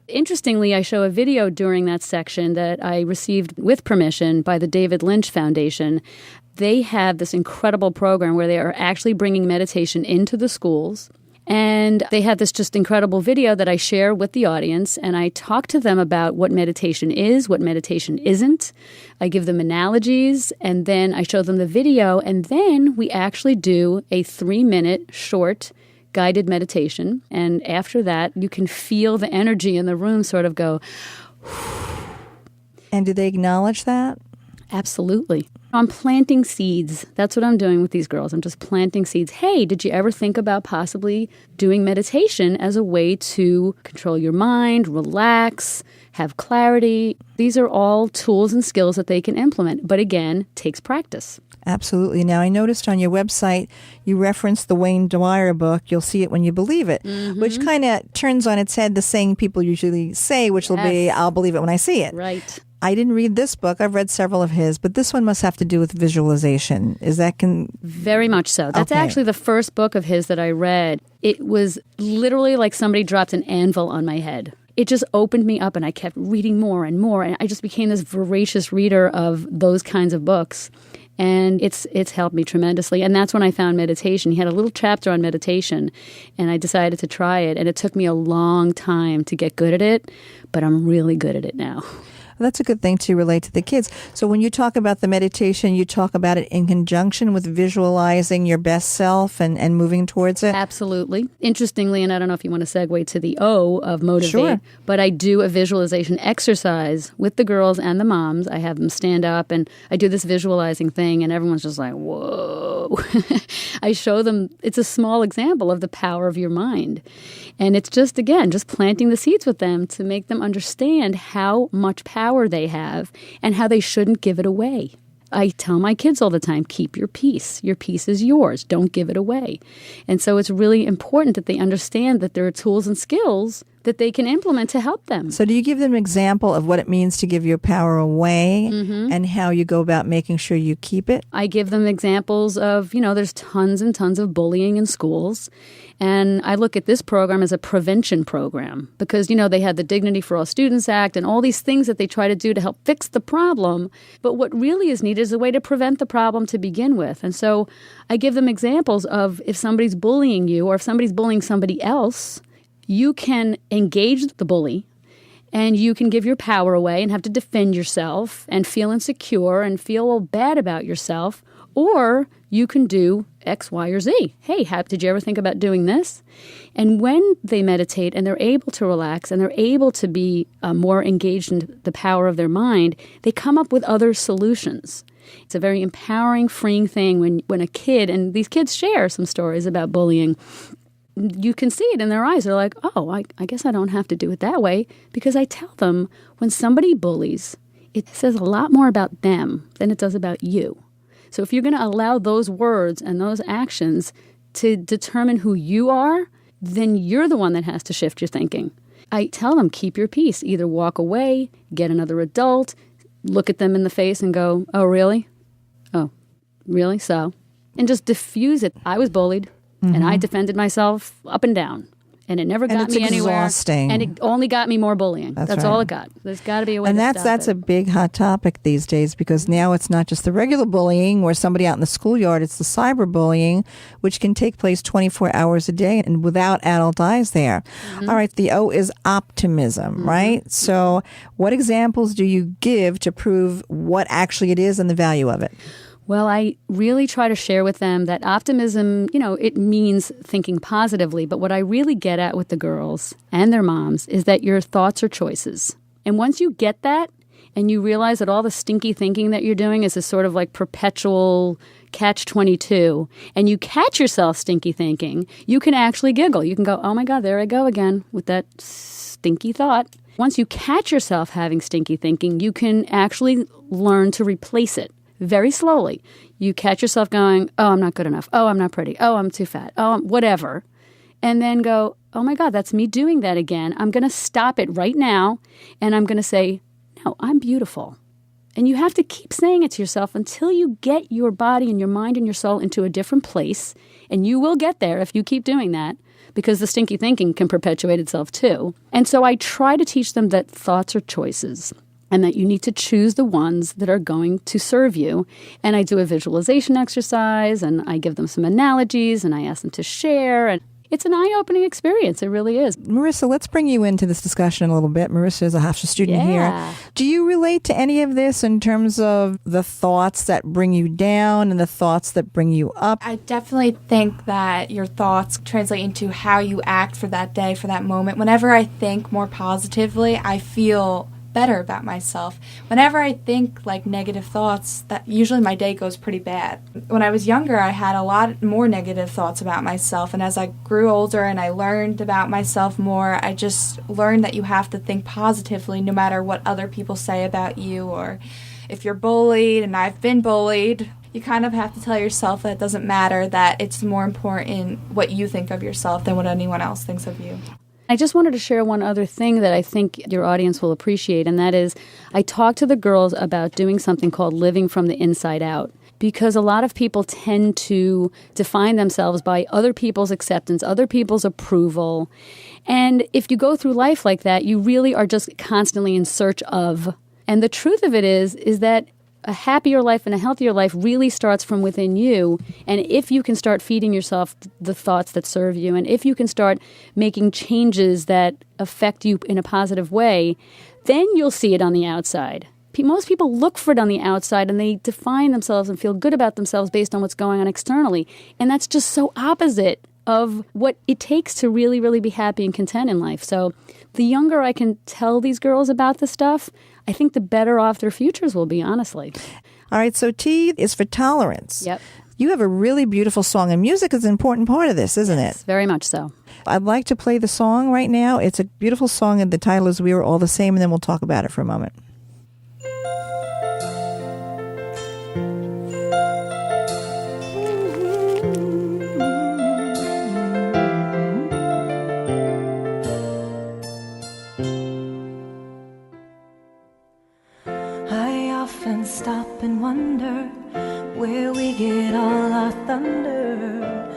Interestingly, I show a video during that section that I received with permission by the David Lynch Foundation. They have this incredible program where they are actually bringing meditation into the schools. And they have this just incredible video that I share with the audience, and I talk to them about what meditation is, what meditation isn't. I give them analogies, and then I show them the video, and then we actually do a 3-minute short guided meditation. And after that, you can feel the energy in the room sort of go. And do they acknowledge that? Absolutely. I'm planting seeds. That's what I'm doing with these girls. I'm just planting seeds. Hey, did you ever think about possibly doing meditation as a way to control your mind, relax, have clarity? These are all tools and skills that they can implement. But again, takes practice. Absolutely. Now, I noticed on your website, you referenced the Wayne Dyer book, You'll See It When You Believe It, which kind of turns on its head the saying people usually say, which will be, I'll believe it when I see it. Right. I didn't read this book. I've read several of his, but this one must have to do with visualization. Is that Very much so. That's actually the first book of his that I read. It was literally like somebody dropped an anvil on my head. It just opened me up, and I kept reading more and more, and I just became this voracious reader of those kinds of books. And it's helped me tremendously. And that's when I found meditation. He had a little chapter on meditation, and I decided to try it. And it took me a long time to get good at it, but I'm really good at it now. That's a good thing to relate to the kids. So when you talk about the meditation, you talk about it in conjunction with visualizing your best self and moving towards it? Absolutely. Interestingly, and I don't know if you want to segue to the O of motivate, sure. But I do a visualization exercise with the girls and the moms. I have them stand up, and I do this visualizing thing, and everyone's just like, whoa. I show them, it's a small example of the power of your mind. And it's just, again, just planting the seeds with them to make them understand how much power they have and how they shouldn't give it away. I tell my kids all the time, keep your peace. Your peace is yours. Don't give it away. And so it's really important that they understand that there are tools and skills that they can implement to help them. So do you give them an example of what it means to give your power away and how you go about making sure you keep it? I give them examples of, there's tons and tons of bullying in schools. And I look at this program as a prevention program because, they had the Dignity for All Students Act and all these things that they try to do to help fix the problem. But what really is needed is a way to prevent the problem to begin with. And so I give them examples of if somebody's bullying you or if somebody's bullying somebody else, you can engage the bully and you can give your power away and have to defend yourself and feel insecure and feel bad about yourself. Or you can do X, Y, or Z. Hey, did you ever think about doing this? And when they meditate and they're able to relax and they're able to be more engaged in the power of their mind, they come up with other solutions. It's a very empowering, freeing thing when a kid, and these kids share some stories about bullying, you can see it in their eyes. They're like, oh, I guess I don't have to do it that way, because I tell them when somebody bullies, it says a lot more about them than it does about you. So if you're going to allow those words and those actions to determine who you are, then you're the one that has to shift your thinking. I tell them, keep your peace. Either walk away, get another adult, look at them in the face and go, oh, really? Oh, really? So? And just diffuse it. I was bullied. And I defended myself up and down. And it never got me anywhere. Exhausting. And it only got me more bullying. That's right. all it got. There's got to be a way to stop it. And that's a big hot topic these days, because now it's not just the regular bullying where somebody out in the schoolyard, it's the cyberbullying, which can take place 24 hours a day and without adult eyes there. All right, the O is optimism, right? So what examples do you give to prove what actually it is and the value of it? Well, I really try to share with them that optimism, it means thinking positively. But what I really get at with the girls and their moms is that your thoughts are choices. And once you get that and you realize that all the stinky thinking that you're doing is a sort of like perpetual catch-22, and you catch yourself stinky thinking, you can actually giggle. You can go, oh my God, there I go again with that stinky thought. Once you catch yourself having stinky thinking, you can actually learn to replace it. Very slowly. You catch yourself going, oh, I'm not good enough. Oh, I'm not pretty. Oh, I'm too fat. Oh, whatever. And then go, oh my God, that's me doing that again. I'm going to stop it right now. And I'm going to say, no, I'm beautiful. And you have to keep saying it to yourself until you get your body and your mind and your soul into a different place. And you will get there if you keep doing that. because the stinky thinking can perpetuate itself too. And so I try to teach them that thoughts are choices and that you need to choose the ones that are going to serve you. And I do a visualization exercise, and I give them some analogies, and I ask them to share, and it's an eye-opening experience. It really is. Marissa, let's bring you into this discussion a little bit. Marissa is a Hofstra student here. Do you relate to any of this in terms of the thoughts that bring you down and the thoughts that bring you up? I definitely think that your thoughts translate into how you act for that day, for that moment. Whenever I think more positively, I feel better about myself. Whenever I think like negative thoughts, that usually my day goes pretty bad. When I was younger, I had a lot more negative thoughts about myself, and as I grew older and I learned about myself more, I just learned that you have to think positively no matter what other people say about you, or if you're bullied, and I've been bullied, you kind of have to tell yourself that it doesn't matter, that it's more important what you think of yourself than what anyone else thinks of you. I just wanted to share one other thing that I think your audience will appreciate, and that is I talk to the girls about doing something called living from the inside out, because a lot of people tend to define themselves by other people's acceptance, other people's approval. And if you go through life like that, you really are just constantly in search of. And the truth of it is that a happier life and a healthier life really starts from within you. And if you can start feeding yourself the thoughts that serve you, and if you can start making changes that affect you in a positive way, then you'll see it on the outside. Most people look for it on the outside, and they define themselves and feel good about themselves based on what's going on externally. And that's just so opposite of what it takes to really, really be happy and content in life. So the younger I can tell these girls about this stuff, I think the better off their futures will be, honestly. All right, so T is for tolerance. Yep. You have a really beautiful song, and music is an important part of this, isn't it? Very much so. I'd like to play the song right now. It's a beautiful song, and the title is We Were All the Same, and then we'll talk about it for a moment. Stop and wonder where we get all our thunder.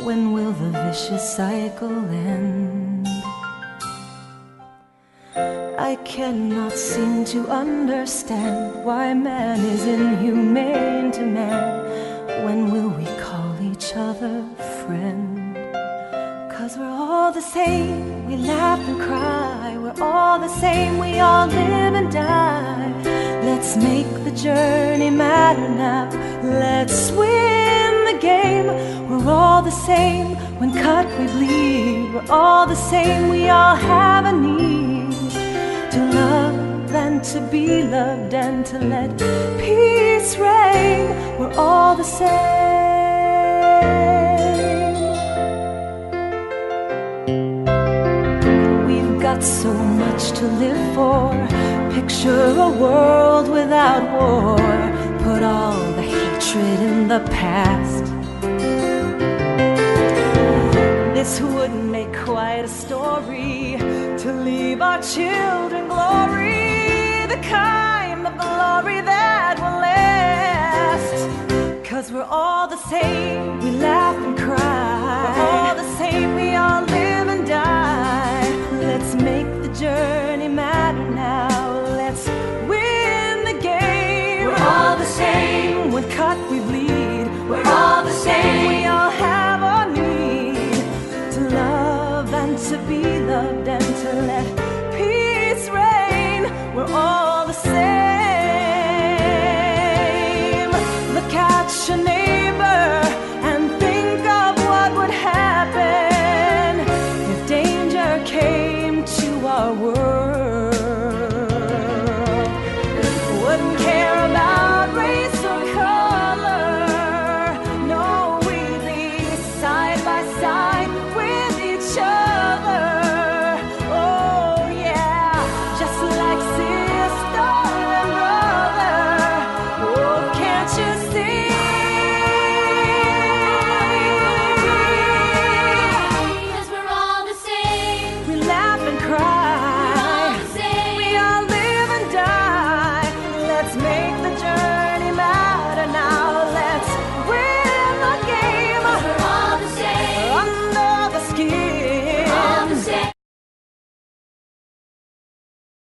When will the vicious cycle end? I cannot seem to understand why man is inhumane to man. When will we call each other friend? 'Cause we're all the same, we laugh and cry. We're all the same, we all live and die. Let's make the journey matter now. Let's win the game. We're all the same, when cut we bleed. We're all the same, we all have a need to love and to be loved and to let peace reign. We're all the same. We've got so much to live for. Picture a world without war. Put all the hatred in the past. This wouldn't make quite a story to leave our children glory, the kind of glory that will last. 'Cause we're all the same, we laugh and cry. We're all the same, we all live and die. Let's make the journey matter now. Let's win the game. We're all the same, when cut we bleed. We're all the same, we all have a need to love and to be loved and to let peace reign. We're all the same. Look at your neighbor and think of what would happen if danger came to our world.